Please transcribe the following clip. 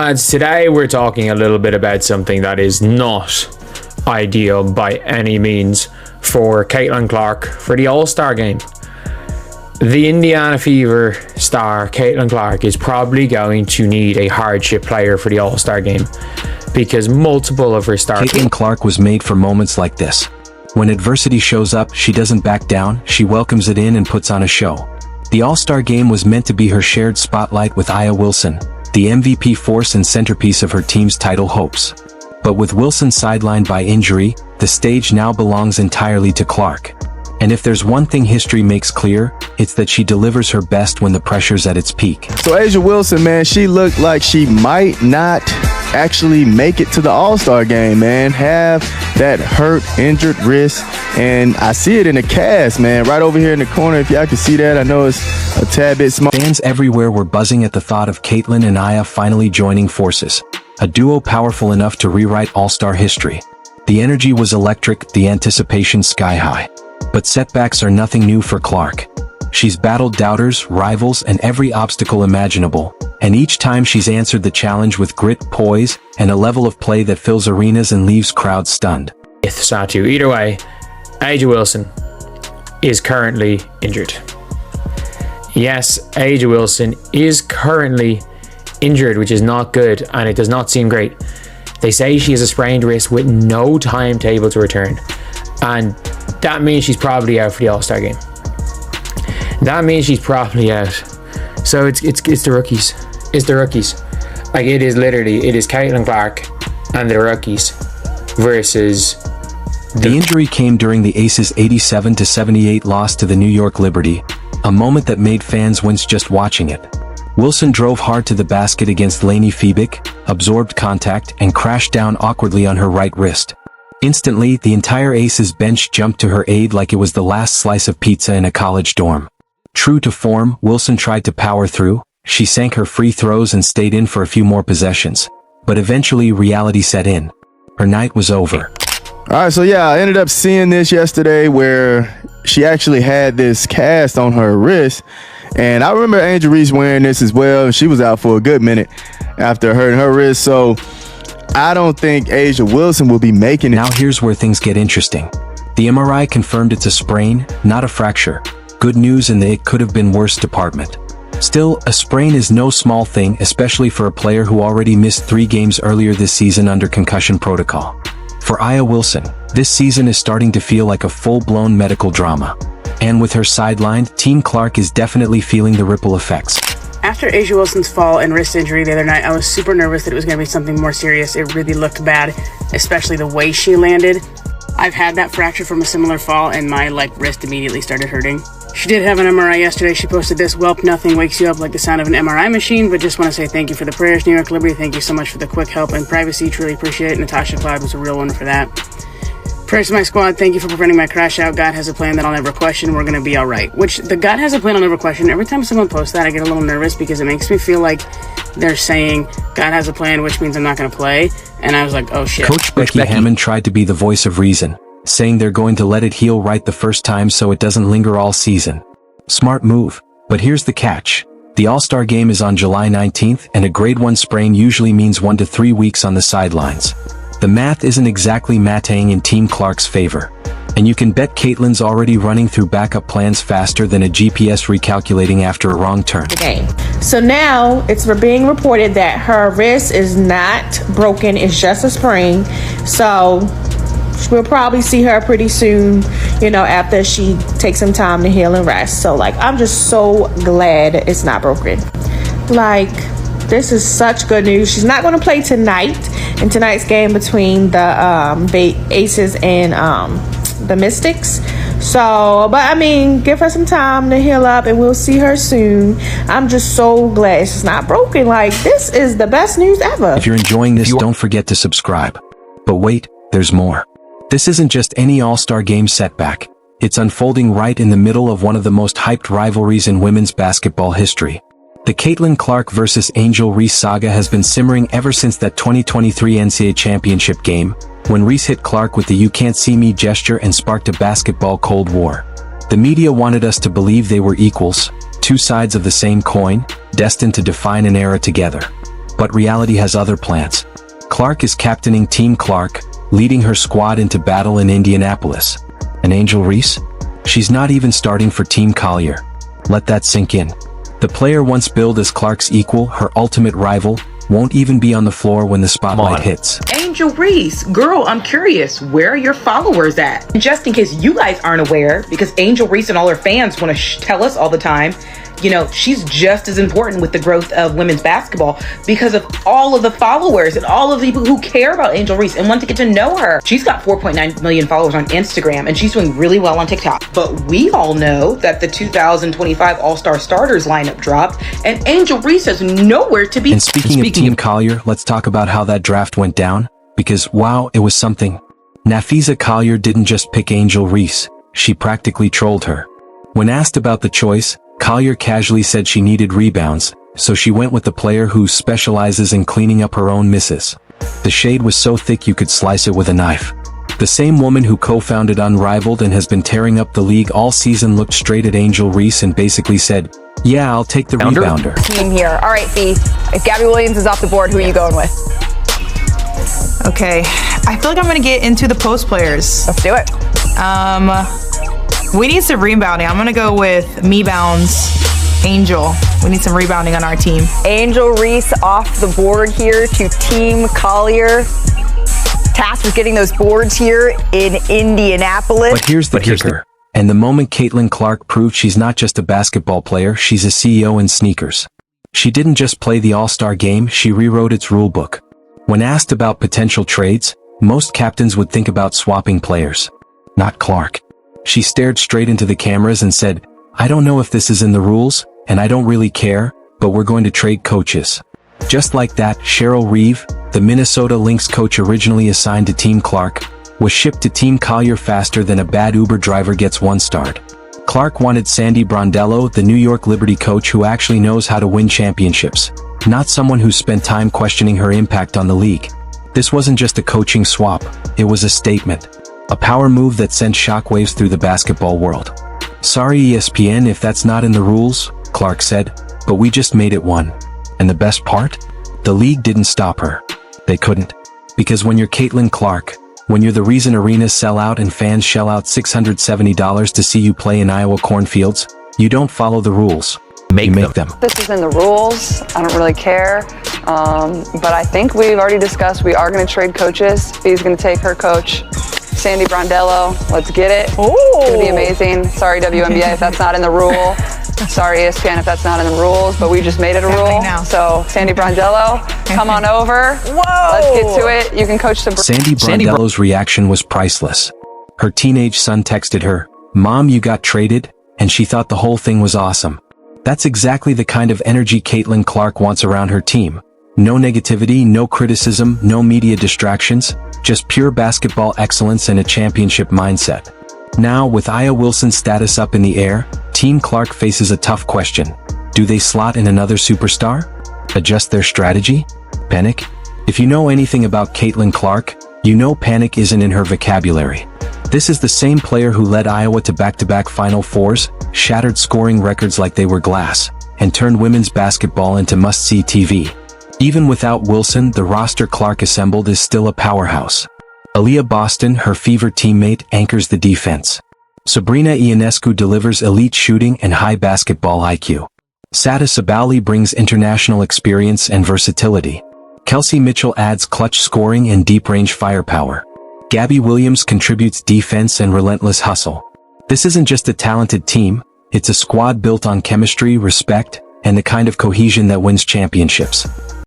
And today we're talking a little bit about something that is not ideal by any means for Caitlin Clark for the All-Star game. The Indiana Fever star Caitlin Clark is probably going to need a hardship player for the All-Star game because multiple of her stars... Caitlin Clark was made for moments like this. When adversity shows up, she doesn't back down, she welcomes it in and puts on a show. The All-Star game was meant to be her shared spotlight with Aya Wilson, the MVP force and centerpiece of her team's title hopes. But with Wilson sidelined by injury, the stage now belongs entirely to Clark. And if there's one thing history makes clear, it's that she delivers her best when the pressure's at its peak. So A'ja Wilson, man, she looked like she might not actually make it to the All-Star game, man. Have that hurt, injured wrist, and I see it in the cast, man, right over here in the corner. If y'all can see that, I know it's a tad bit small. Fans everywhere were buzzing at the thought of Caitlin and Aya finally joining forces. A duo powerful enough to rewrite All-Star history. The energy was electric, the anticipation sky high. But setbacks are nothing new for Clark. She's battled doubters, rivals, and every obstacle imaginable, and each time she's answered the challenge with grit, poise, and a level of play that fills arenas and leaves crowds stunned. Satu. Either way, A'ja Wilson is currently injured. Yes, A'ja Wilson is currently injured, which is not good, and it does not seem great. They say she has a sprained wrist with no timetable to return, and that means she's probably out for the All-Star game. That means she's probably out. So it's the rookies. It's the rookies. Like, it is Caitlin Clark and the rookies versus... The injury came during the Aces' 87-78 loss to the New York Liberty, a moment that made fans wince just watching it. Wilson drove hard to the basket against Lainey Febick, absorbed contact, and crashed down awkwardly on her right wrist. Instantly, the entire Aces bench jumped to her aid like it was the last slice of pizza in a college dorm. True to form, Wilson tried to power through. She sank her free throws and stayed in for a few more possessions. But eventually, reality set in. Her night was over. All right, so yeah, I ended up seeing this yesterday where she actually had this cast on her wrist. And I remember Angel Reese wearing this as well. She was out for a good minute after hurting her wrist. So I don't think A'ja Wilson will be making it. Now here's where things get interesting. The MRI confirmed it's a sprain, not a fracture. Good news in the it could have been worse department. Still, a sprain is no small thing, especially for a player who already missed 3 games earlier this season under concussion protocol. For Aya Wilson, this season is starting to feel like a full-blown medical drama. And with her sidelined, Team Clark is definitely feeling the ripple effects. After A'ja Wilson's fall and wrist injury the other night, I was super nervous that it was going to be something more serious. It really looked bad, especially the way she landed. I've had that fracture from a similar fall, and my wrist immediately started hurting. She did have an MRI yesterday. She posted this: "Welp, nothing wakes you up like the sound of an MRI machine, but just want to say thank you for the prayers, New York Liberty. Thank you so much for the quick help and privacy. Truly appreciate it. Natasha Cloud was a real one for that. Prayers to my squad. Thank you for preventing my crash out. God has a plan that I'll never question. We're going to be all right." Which, the God has a plan I'll never question. Every time someone posts that, I get a little nervous because it makes me feel like they're saying God has a plan, which means I'm not going to play. And I was like, oh shit. Coach Becky Hammond tried to be the voice of reason, saying they're going to let it heal right the first time so it doesn't linger all season. Smart move. But here's the catch. The All-Star game is on July 19th, and a grade 1 sprain usually means 1 to 3 weeks on the sidelines. The math isn't exactly mattaying in Team Clark's favor. And you can bet Caitlin's already running through backup plans faster than a GPS recalculating after a wrong turn. So now it's being reported that her wrist is not broken, it's just a sprain. So we'll probably see her pretty soon, after she takes some time to heal and rest. So I'm just so glad it's not broken. This is such good news. She's not going to play tonight in tonight's game between the Aces and the Mystics. So, but give her some time to heal up and we'll see her soon. I'm just so glad it's not broken. This is the best news ever. If you're enjoying this, don't forget to subscribe. But wait, there's more. This isn't just any All-Star game setback. It's unfolding right in the middle of one of the most hyped rivalries in women's basketball history. The Caitlin Clark vs. Angel Reese saga has been simmering ever since that 2023 NCAA championship game, when Reese hit Clark with the "you can't see me" gesture and sparked a basketball Cold War. The media wanted us to believe they were equals, two sides of the same coin, destined to define an era together. But reality has other plans. Clark is captaining Team Clark, leading her squad into battle in Indianapolis. And Angel Reese? She's not even starting for Team Collier. Let that sink in. The player once billed as Clark's equal, her ultimate rival, won't even be on the floor when the spotlight hits. Angel Reese, girl, I'm curious, where are your followers at? Just in case you guys aren't aware, because Angel Reese and all her fans want to tell us all the time, you know, she's just as important with the growth of women's basketball because of all of the followers and all of the people who care about Angel Reese and want to get to know her. She's got 4.9 million followers on Instagram and she's doing really well on TikTok. But we all know that the 2025 All-Star Starters lineup dropped and Angel Reese is nowhere to be. And speaking of Team Collier, let's talk about how that draft went down. Because, wow, it was something. Nafisa Collier didn't just pick Angel Reese. She practically trolled her. When asked about the choice, Collier casually said she needed rebounds, so she went with the player who specializes in cleaning up her own misses. The shade was so thick you could slice it with a knife. The same woman who co-founded Unrivaled and has been tearing up the league all season looked straight at Angel Reese and basically said, "Yeah, I'll take the rebounder." Team here. All right, Fee. If Gabby Williams is off the board, who are you going with? Okay, I feel like I'm gonna get into the post players. Let's do it. We need some rebounding. I'm gonna go with Me Bounds Angel. We need some rebounding on our team. Angel Reese off the board here to Team Collier. Tasked with getting those boards here in Indianapolis. But here's the kicker. And the moment Caitlin Clark proved she's not just a basketball player, she's a CEO in sneakers. She didn't just play the All-Star game, she rewrote its rulebook. When asked about potential trades, most captains would think about swapping players. Not Clark. She stared straight into the cameras and said, "I don't know if this is in the rules, and I don't really care, but we're going to trade coaches." Just like that, Cheryl Reeve, the Minnesota Lynx coach originally assigned to Team Clark, was shipped to Team Collier faster than a bad Uber driver gets one starred. Clark wanted Sandy Brondello, the New York Liberty coach who actually knows how to win championships, not someone who spent time questioning her impact on the league. This wasn't just a coaching swap, it was a statement. A power move that sent shockwaves through the basketball world. "Sorry ESPN if that's not in the rules," Clark said, "but we just made it one." And the best part? The league didn't stop her. They couldn't. Because when you're Caitlin Clark, when you're the reason arenas sell out and fans shell out $670 to see you play in Iowa cornfields, you don't follow the rules. You make them. This is in the rules. I don't really care. But I think we've already discussed we are going to trade coaches. Fee's going to take her coach, Sandy Brondello. Let's get it. Ooh. It's going to be amazing. Sorry, WNBA, if that's not in the rule. Sorry, ESPN, if that's not in the rules, but we just made it a rule. So, Sandy Brondello, come on over. Whoa. Let's get to it. You can coach some. Sandy Brondello's reaction was priceless. Her teenage son texted her, "Mom, you got traded," and she thought the whole thing was awesome. That's exactly the kind of energy Caitlin Clark wants around her team. No negativity, no criticism, no media distractions, just pure basketball excellence and a championship mindset. Now, with Aya Wilson's status up in the air, Team Clark faces a tough question. Do they slot in another superstar? Adjust their strategy? Panic? If you know anything about Caitlin Clark, you know panic isn't in her vocabulary. This is the same player who led Iowa to back-to-back Final Fours, shattered scoring records like they were glass, and turned women's basketball into must-see TV. Even without Wilson, the roster Clark assembled is still a powerhouse. Aaliyah Boston, her Fever teammate, anchors the defense. Sabrina Ionescu delivers elite shooting and high basketball IQ. Sada Sabaly brings international experience and versatility. Kelsey Mitchell adds clutch scoring and deep-range firepower. Gabby Williams contributes defense and relentless hustle. This isn't just a talented team, it's a squad built on chemistry, respect, and the kind of cohesion that wins championships.